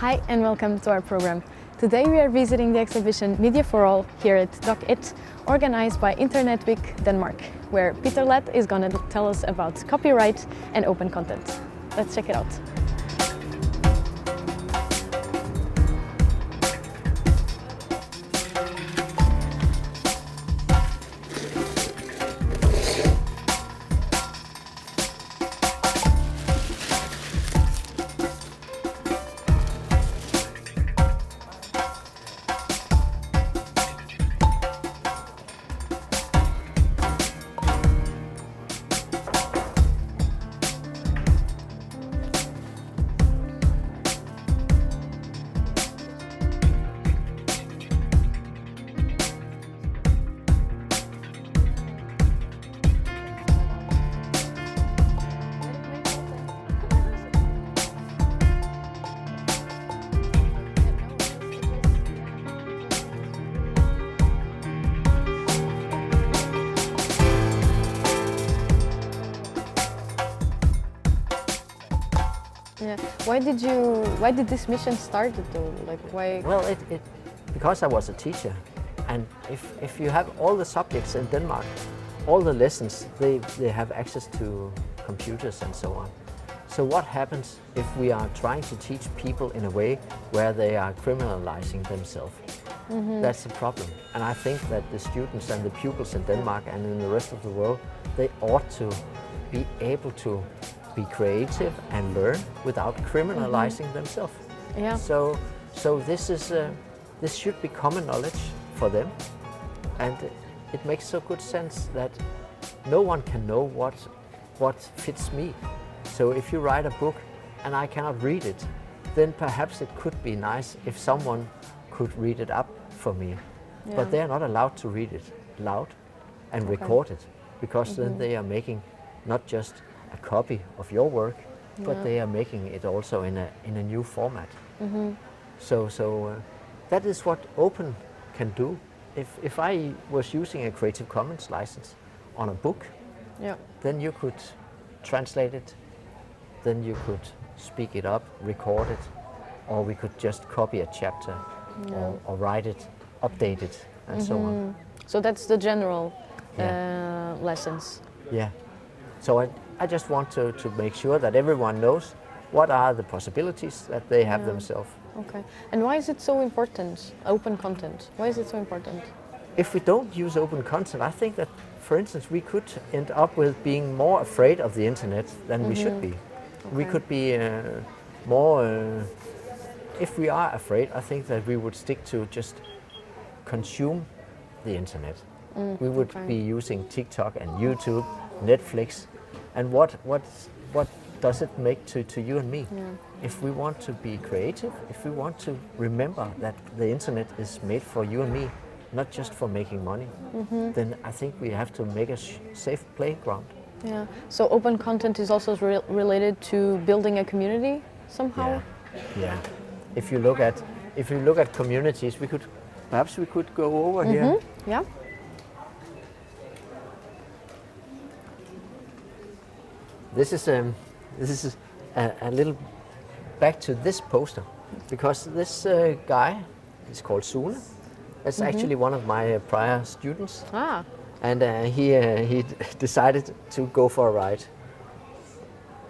Hi and welcome to our program. Today we are visiting the exhibition Medier for All here at Del.2, organized by Internet Week Denmark, where Peter Lett is going to tell us about copyright and open content. Let's check it out. Yeah. Why did this mission start though? Like why? Well, because I was a teacher, and if you have all the subjects in Denmark, all the lessons, they have access to computers and so on. So what happens if we are trying to teach people in a way where they are criminalizing themselves? Mm-hmm. That's the problem. And I think that the students and the pupils in Denmark and in the rest of the world, they ought to be able to be creative and learn without criminalizing themselves. Yeah. So this should be common knowledge for them, and it makes so good sense that no one can know what fits me. So if you write a book and I cannot read it, then perhaps it could be nice if someone could read it up for me. Yeah. But they are not allowed to read it loud and record it, because then they are making not just a copy of your work, but they are making it also in a new format. Mm-hmm. So that is what open can do. If I was using a Creative Commons license on a book, then you could translate it, then you could speak it up, record it, or we could just copy a chapter or write it, update it, and so on. So that's the general lessons. Yeah. So I just want to make sure that everyone knows what are the possibilities that they have themselves. Okay. And why is it so important, open content? Why is it so important? If we don't use open content, I think that, for instance, we could end up with being more afraid of the internet than we should be. Okay. We could be more... if we are afraid, I think that we would stick to just consume the internet. We would be using TikTok and YouTube, Netflix, and what does it make to you and me? Yeah. If we want to be creative, if we want to remember that the internet is made for you and me, not just for making money, then I think we have to make a safe playground. Yeah. So open content is also related to building a community somehow. Yeah. Yeah. If you look at communities, we could go over here. Yeah. This is a little back to this poster, because this guy is called Sune. That's actually one of my prior students. Ah. And he decided to go for a ride,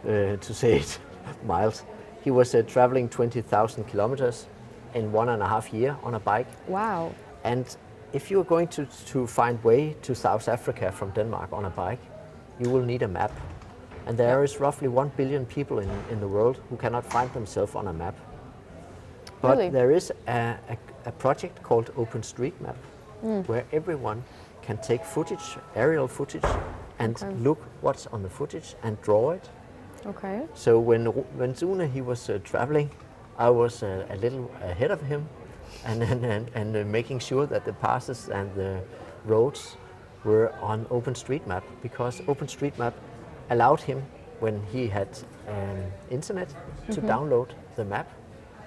to say it mild. He was traveling 20,000 kilometers in 1.5 years on a bike. Wow. And if you're going to find way to South Africa from Denmark on a bike, you will need a map. And there is roughly 1 billion people in the world who cannot find themselves on a map. But really? There is a project called OpenStreetMap, where everyone can take footage, aerial footage, and look what's on the footage and draw it. Okay. So when Sune he was traveling, I was a little ahead of him, and making sure that the passes and the roads were on OpenStreetMap, because OpenStreetMap allowed him, when he had internet, to download the map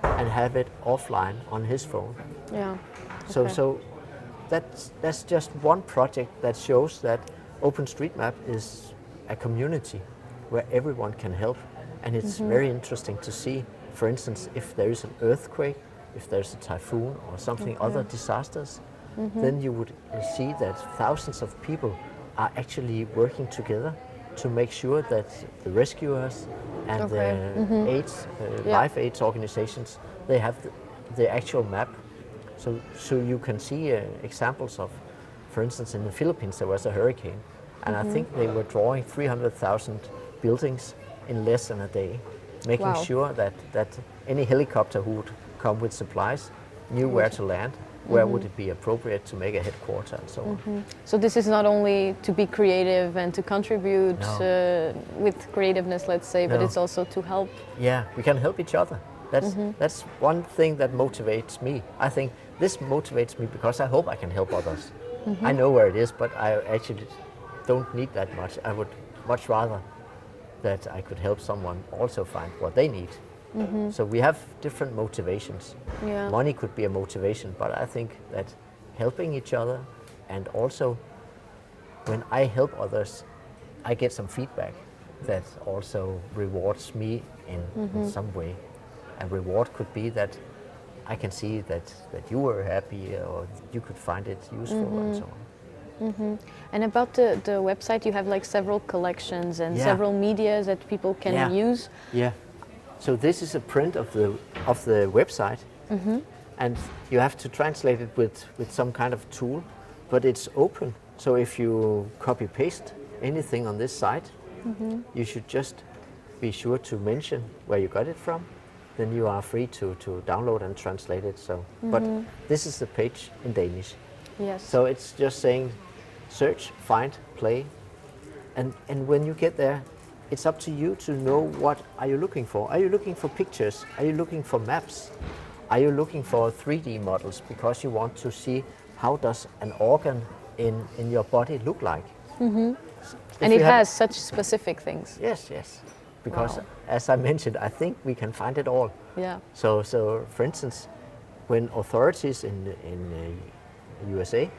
and have it offline on his phone. Yeah. Okay. So that's just one project that shows that OpenStreetMap is a community where everyone can help, and it's very interesting to see for instance, if there is an earthquake, if there's a typhoon or something, other disasters, then you would see that thousands of people are actually working together to make sure that the rescuers and the AIDS, life AIDS organizations, they have the actual map. So you can see examples of, for instance, in the Philippines there was a hurricane, and I think they were drawing 300,000 buildings in less than a day, making sure that any helicopter who would come with supplies knew where to land, where would it be appropriate to make a headquarter, and so on. So this is not only to be creative and to contribute with creativeness, let's say, but it's also to help. Yeah, we can help each other. That's one thing that motivates me. I think this motivates me because I hope I can help others. I know where it is, but I actually don't need that much. I would much rather that I could help someone also find what they need. So we have different motivations. Yeah. Money could be a motivation, but I think that helping each other, and also when I help others, I get some feedback that also rewards me in some way. A reward could be that I can see that you were happy, or you could find it useful, and so on. And about the website, you have like several collections and several medias that people can use. Yeah. So this is a print of the website, and you have to translate it with some kind of tool, but it's open. So if you copy paste anything on this site, you should just be sure to mention where you got it from. Then you are free to download and translate it. So, but this is the page in Danish. Yes. So it's just saying, search, find, play, and when you get there, it's up to you to know what are you looking for. Are you looking for pictures? Are you looking for maps? Are you looking for 3D models because you want to see how does an organ in your body look like? And it has such specific things. Yes, yes. Because as I mentioned, I think we can find it all. Yeah. So for instance, when authorities in USA,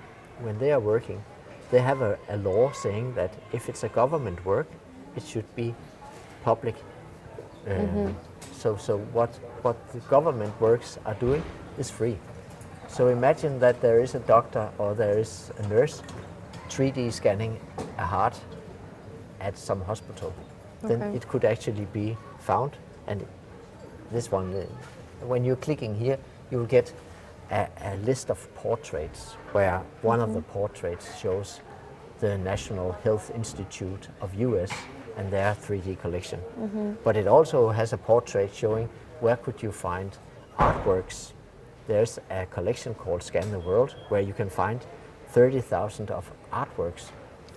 when they are working, they have a law saying that if it's a government work, it should be public. So what the government works are doing is free. So imagine that there is a doctor or there is a nurse 3D scanning a heart at some hospital. Then it could actually be found, and this one, when you're clicking here, you'll get a list of portraits where one of the portraits shows the National Health Institute of US and their 3D collection. But it also has a portrait showing where could you find artworks. There's a collection called Scan the World where you can find 30,000 of artworks.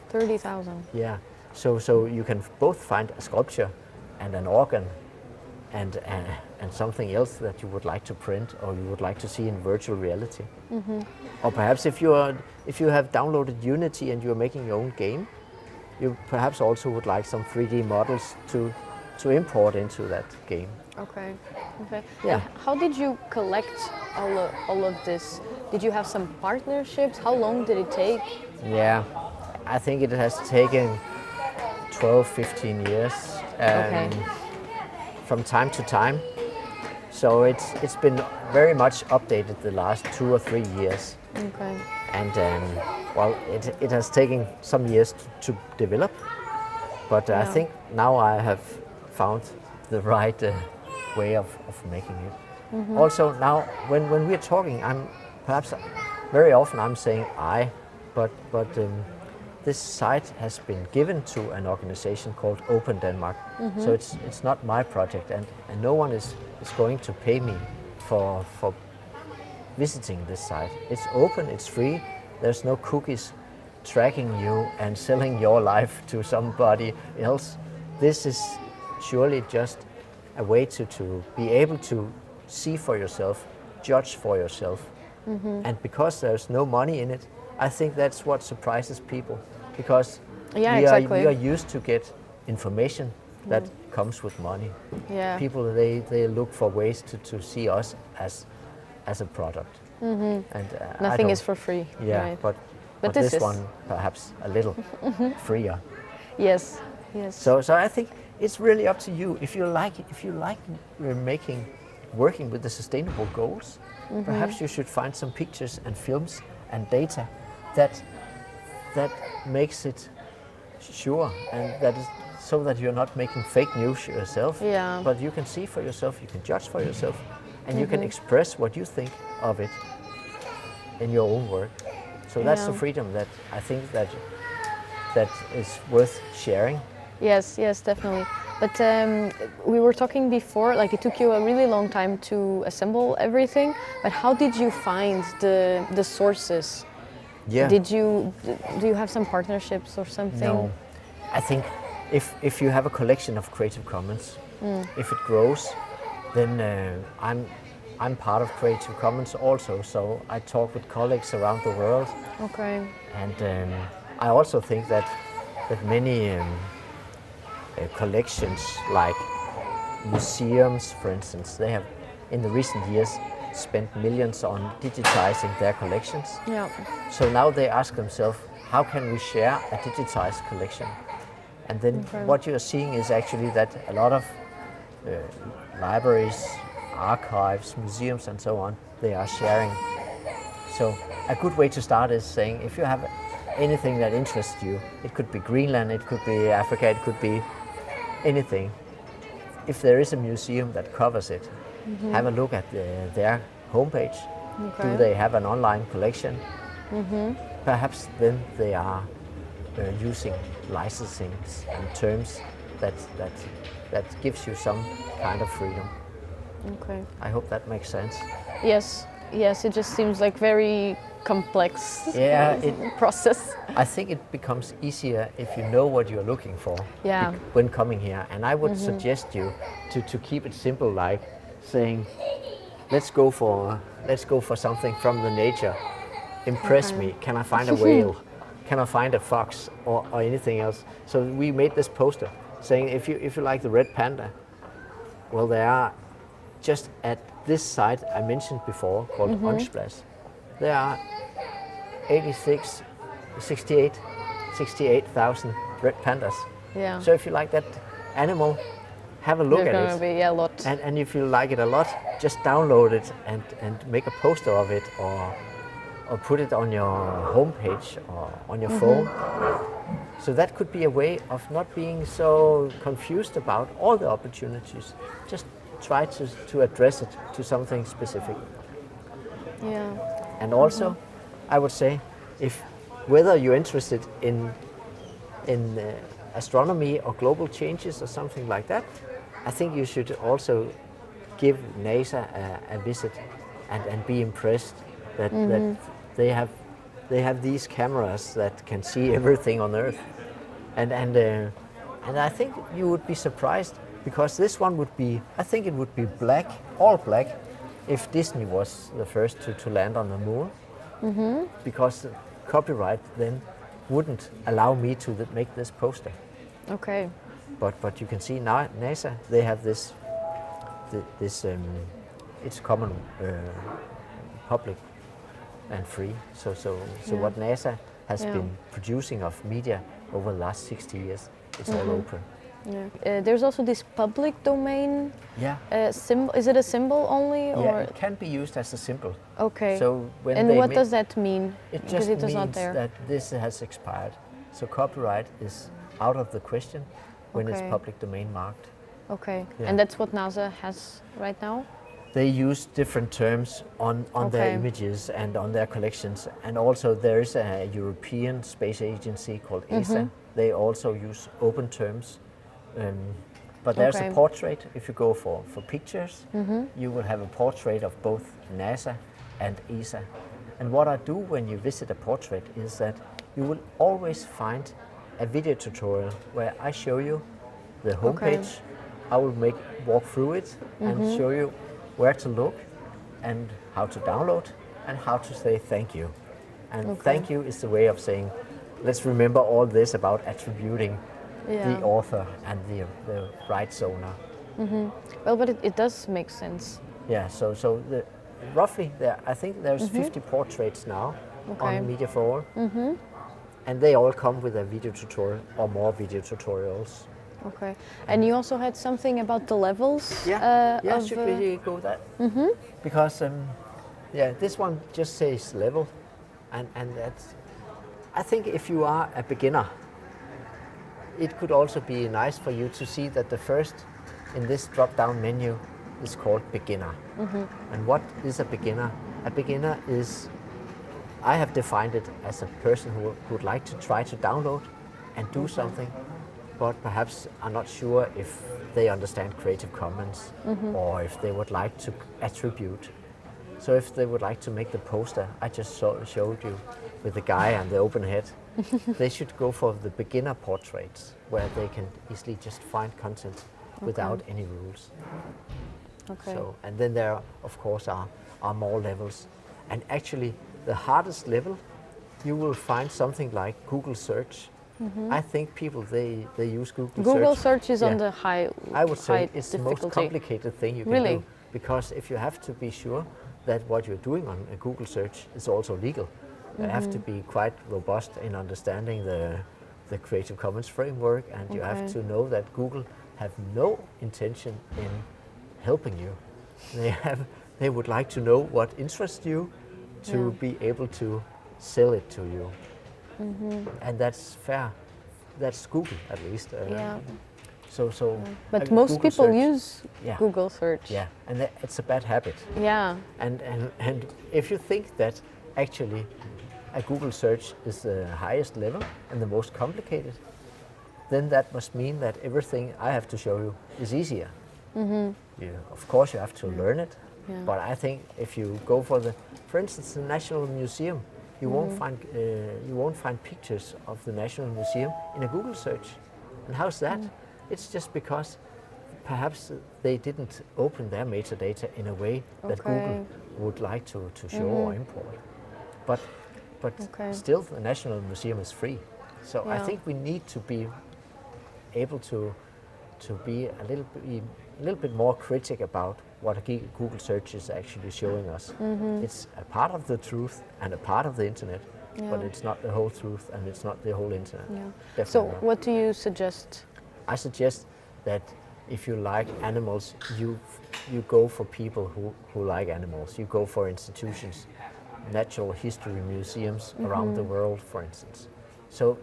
30,000? Yeah. So you can both find a sculpture and an organ and something else that you would like to print or you would like to see in virtual reality. Or perhaps if you have downloaded Unity and you're making your own game, you perhaps also would like some 3D models to import into that game. Okay. Yeah. And how did you collect all of this? Did you have some partnerships? How long did it take? Yeah, I think it has taken 12, 15 years from time to time. So it's been very much updated the last 2 or 3 years. Okay. And it has taken some years to develop, but I think now I have found the right way of making it. Also now when we're talking, I'm perhaps very often I'm saying I, but this site has been given to an organization called Open Denmark. So it's not my project, and no one is going to pay me for visiting this site. It's open, it's free, there's no cookies tracking you and selling your life to somebody else. This is surely just a way to be able to see for yourself, judge for yourself. And because there's no money in it, I think that's what surprises people, because we are used to get information that comes with money. Yeah. People, they look for ways to see us as a product. And nothing is for free. Yeah, right? but this one perhaps a little freer. Yes. So I think it's really up to you. If you like working with the sustainable goals, perhaps you should find some pictures and films and data that makes it sure, and that is so that you're not making fake news yourself. Yeah. But you can see for yourself, you can judge for yourself, and you can express what you think of it in your own work. So that's the freedom that I think that is worth sharing. Yes, yes, definitely. But we were talking before, like it took you a really long time to assemble everything. But how did you find the sources? Yeah. Do you have some partnerships or something? No, I think if you have a collection of Creative Commons, if it grows, then I'm part of Creative Commons also. So I talk with colleagues around the world. Okay. And I also think that many collections, like museums, for instance, they have in the recent years spent millions on digitizing their collections. Yeah. So now they ask themselves, how can we share a digitized collection? And then what you're seeing is actually that a lot of libraries, archives, museums and so on, they are sharing. So a good way to start is saying, if you have anything that interests you, it could be Greenland, it could be Africa, it could be anything. If there is a museum that covers it, have a look at their homepage. Okay. Do they have an online collection? Perhaps then they are using licensing and terms that gives you some kind of freedom. Okay. I hope that makes sense. Yes. Yes. It just seems like very complex process. I think it becomes easier if you know what you're looking for when coming here. And I would suggest you to keep it simple, like saying, let's go for something from the nature. Impress me. Can I find a whale? Can I find a fox or anything else? So we made this poster saying, if you like the red panda, well, there are just at this site I mentioned before called Onsplas, there are 68,000 red pandas. Yeah. So if you like that animal, have a look at There's it. gonna be a lot. And if you like it a lot, just download it and make a poster of it, or put it on your homepage or on your phone. So that could be a way of not being so confused about all the opportunities. Just try to address it to something specific. Yeah. And also, I would say, whether you're interested in astronomy or global changes or something like that, I think you should also give NASA a visit and be impressed that they have these cameras that can see everything on Earth, and I think you would be surprised, because this one would be, I think it would be all black, if Disney was the first to land on the moon, because the copyright then wouldn't allow me to make this poster. Okay. But you can see now NASA, they have this it's common, public and free. So what NASA has been producing of media over the last 60 years, it's all open. Yeah. There's also this public domain. Yeah. Symbol. Is it a symbol only, or? Yeah, it can be used as a symbol. Okay. So and what does that mean? It because just it is means not there. that this has expired. So copyright is out of the question when it's public domain marked. Okay. Yeah. And that's what NASA has right now? They use different terms on their images and on their collections. And also there is a European Space Agency called ESA. They also use open terms. But there's a portrait. If you go for pictures, you will have a portrait of both NASA and ESA. And what I do when you visit a portrait is that you will always find a video tutorial where I show you the homepage. I will walk through it and show you where to look and how to download and how to say thank you. And thank you is the way of saying, let's remember all this about attributing the author and the rights owner. Well, but it does make sense. Yeah, so roughly I think there's 50 portraits now on Media for All. And they all come with a video tutorial or more video tutorials. Okay. And you also had something about the levels. Should we go that? Mm-hmm. Because this one just says level, and that's. I think if you are a beginner, it could also be nice for you to see that the first in this drop-down menu is called beginner. Mm-hmm. And what is a beginner? A beginner is, I have defined it as a person who would like to try to download and do something, but perhaps are not sure if they understand Creative Commons or if they would like to attribute. So if they would like to make the poster I just showed you with the guy and the open head, they should go for the beginner portraits where they can easily just find content without any rules. Okay. So, and then there, of course, are more levels. And actually, the hardest level, you will find something like Google search. I think people, they use Google search. Google search is on the high I would say high it's the difficulty. most complicated thing you can do. Because if you have to be sure that what you're doing on a Google search is also legal, you have to be quite robust in understanding the Creative Commons framework, and you have to know that Google have no intention in helping you. They would like to know what interests you to be able to sell it to you. And that's fair. That's Google, at least. But most Google people search, use Google search. Yeah, and it's a bad habit. Yeah. And if you think that actually a Google search is the highest level and the most complicated, then that must mean that everything I have to show you is easier. Of course, you have to learn it, but I think if you go for instance, the National Museum, you won't find pictures of the National Museum in a Google search. And how's that? It's just because perhaps they didn't open their metadata in a way that Google would like to show or import. But still, the National Museum is free. So I think we need to be able to be a little bit more critic about what a Google search is actually showing us. It's a part of the truth and a part of the internet, but it's not the whole truth and it's not the whole internet. So what do you suggest? I suggest that if you like animals, you go for people who like animals. You go for institutions, natural history museums around the world, for instance. So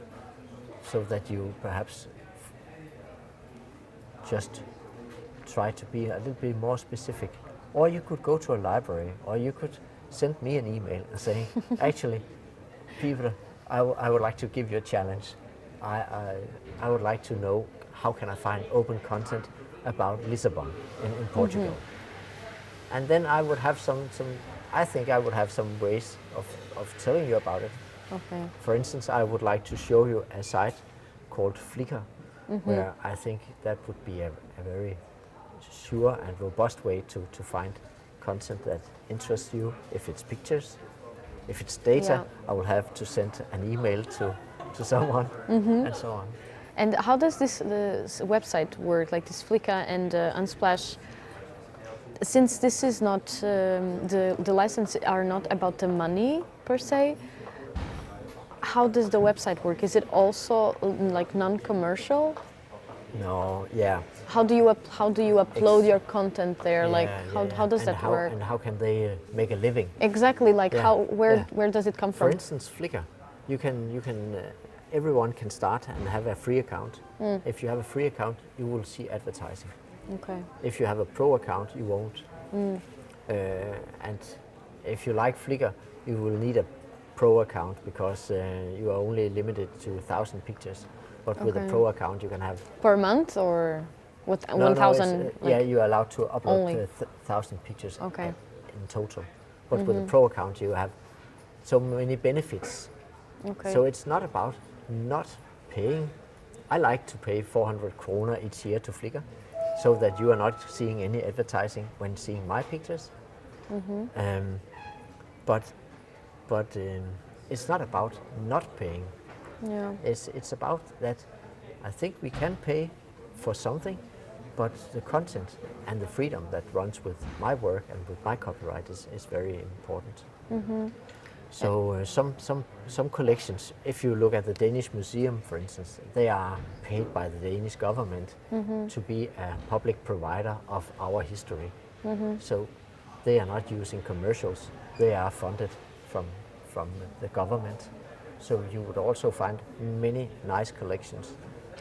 that you perhaps just try to be a little bit more specific. Or you could go to a library, or you could send me an email and say, actually, Peter, I would like to give you a challenge. I would like to know how can I find open content about Lisbon in Portugal. And then I would have I think I would have some ways of telling you about it. For instance, I would like to show you a site called Flickr, where I think that would be a very sure and robust way to find content that interests you. If it's pictures, if it's data, I will have to send an email to someone and so on. And how does this website work, like this Flickr and Unsplash? Since this is not, the license are not about the money per se, how does the website work? Is it also like non-commercial? No, How do you upload your content there? How does that work? And how can they make a living? Exactly, where does it come from? For instance, Flickr, you can everyone can start and have a free account. If you have a free account, you will see advertising. If you have a pro account, you won't. And if you like Flickr, you will need a pro account because you are only limited to 1,000 pictures. But with a pro account, you can have per month or with 1,000. You are allowed to upload 1,000 pictures in total. But with a pro account, you have so many benefits. So it's not about not paying. I like to pay 400 kroner each year to Flickr, so that you are not seeing any advertising when seeing my pictures. But it's not about not paying. It's about that I think we can pay for something, but the content and the freedom that runs with my work and with my copyright is very important. So some collections, if you look at the Danish Museum, for instance, they are paid by the Danish government to be a public provider of our history. So they are not using commercials; they are funded from the government. So you would also find many nice collections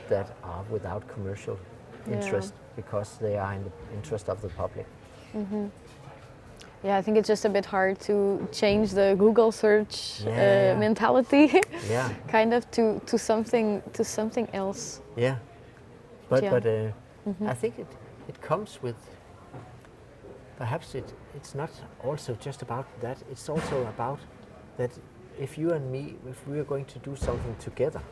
that are without commercial interest because they are in the interest of the public. Yeah, I think it's just a bit hard to change the Google search mentality, kind of to something else. Yeah, but I think it comes with. Perhaps it's not also just about that. It's also about that if you and me, if we are going to do something together,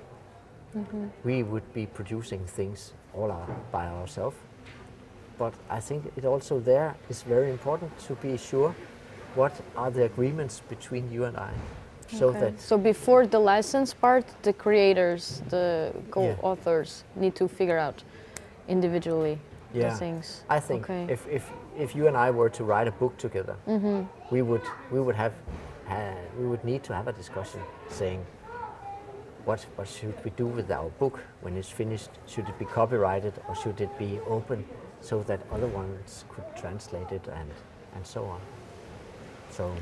we would be producing things by ourselves. But I think it also there is very important to be sure what are the agreements between you and I. So before the license part, the creators, the co-authors need to figure out individually the things. I think if you and I were to write a book together, we would need to have a discussion saying what should we do with our book when it's finished? Should it be copyrighted or should it be open so that other ones could translate it and so on. So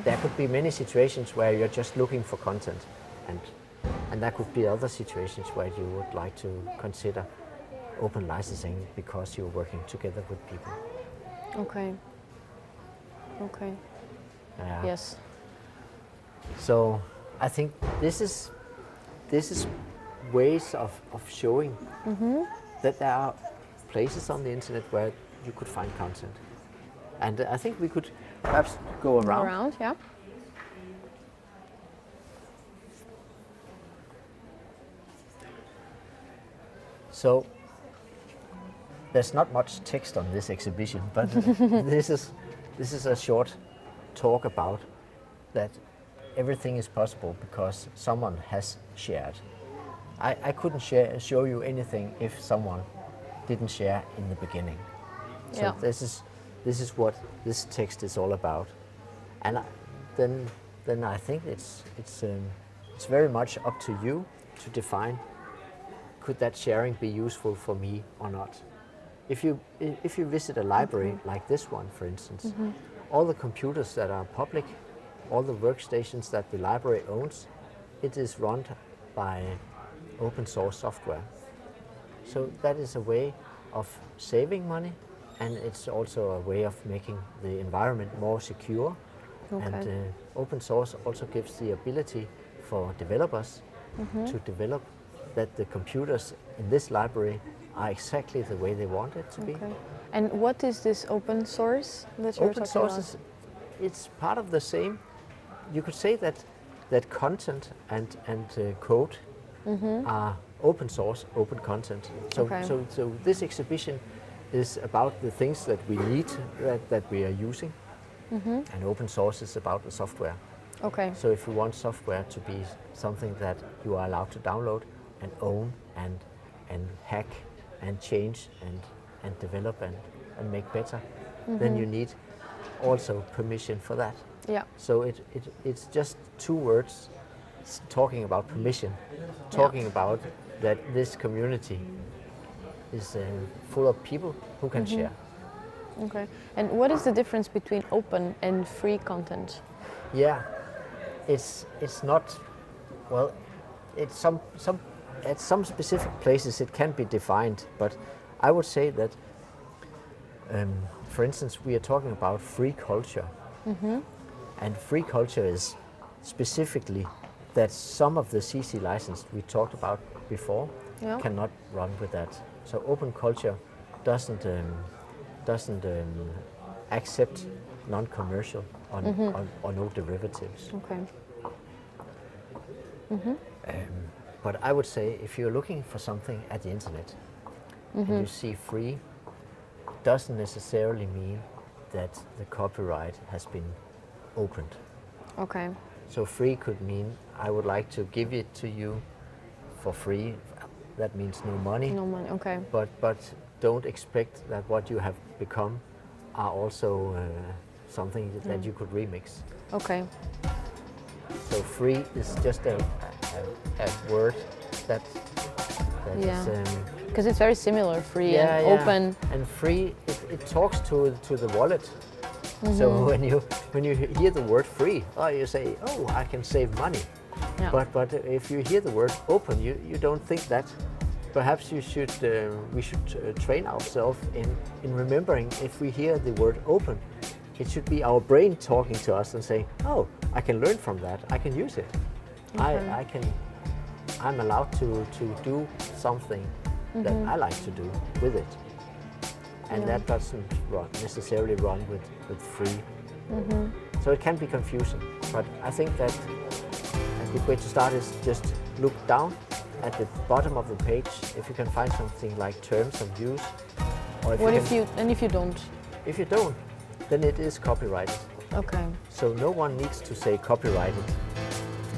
there could be many situations where you're just looking for content, and there could be other situations where you would like to consider open licensing because you're working together with people. Okay. Yes. So I think this is ways of showing that there are places on the internet where you could find content. And I think we could perhaps go around. Yeah. So there's not much text on this exhibition, but this is a short talk about that everything is possible because someone has shared. I couldn't show you anything if someone didn't share in the beginning. So this is what this text is all about, and then I think it's very much up to you to define, could that sharing be useful for me or not? If you visit a library like this one, for instance, all the computers that are public, all the workstations that the library owns, it is run by open source software. So that is a way of saving money, and it's also a way of making the environment more secure. And open source also gives the ability for developers to develop that the computers in this library are exactly the way they want it to be. And what is this open source that you're open talking source about? It's part of the same. You could say that content and code are open source, open content. So this exhibition is about the things that we need, that we are using, and open source is about the software. So if you want software to be something that you are allowed to download and own and hack and change and develop and make better, then you need also permission for that. So it's just two words talking about permission, talking about that this community is full of people who can share. And what is the difference between open and free content? It's not, well, it's at some specific places it can be defined, but I would say that for instance, we are talking about free culture, and free culture is specifically that some of the CC license we talked about before cannot run with that. So open culture doesn't accept non-commercial or no derivatives. But I would say if you're looking for something at the internet and you see free, doesn't necessarily mean that the copyright has been opened. So free could mean I would like to give it to you for free. That means no money. But don't expect that what you have become are also something that you could remix. So free is just a word that Yeah. is. Because it's very similar, free Yeah, and yeah. open. And free, it talks to the wallet. So when you hear the word free, you say, oh, I can save money. Yeah. But if you hear the word open, you don't think that. Perhaps we should train ourselves in remembering, if we hear the word open, it should be our brain talking to us and saying, oh, I can learn from that, I can use it. Okay. I'm allowed to do something that I like to do with it. And Yeah. that doesn't necessarily run with free. So it can be confusing, but I think that a good way to start is just look down at the bottom of the page if you can find something like terms of use. Or if What you if can, you, and if you don't? if you don't, then it is copyrighted. Okay. So no one needs to say copyrighted.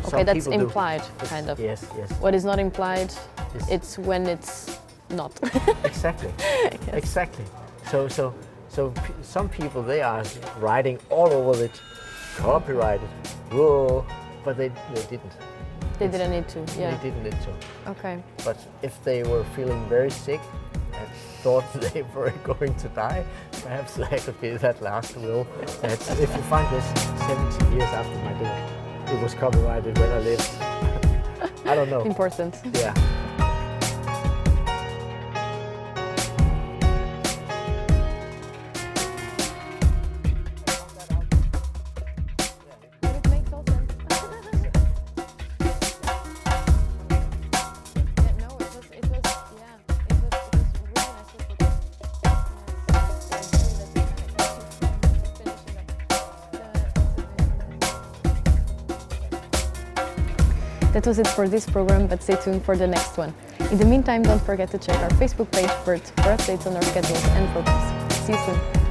Okay, Some that's people do. implied, It's- kind of. Yes, yes. What is not implied, It's- it's when it's not. Exactly. Exactly. So some people, they are writing all over it, copyrighted. Whoa, but they didn't. They didn't need to, yeah. They didn't need to. Okay. But if they were feeling very sick and thought they were going to die, perhaps there could be that last will. That if you find this 70 years after my death, it was copyrighted when I lived. I don't know. Important. Yeah. It makes all sense. No, it was really nice. That was it for this program, but stay tuned for the next one. In the meantime, don't forget to check our Facebook page, BURT, for updates on our schedules and programs. See you soon.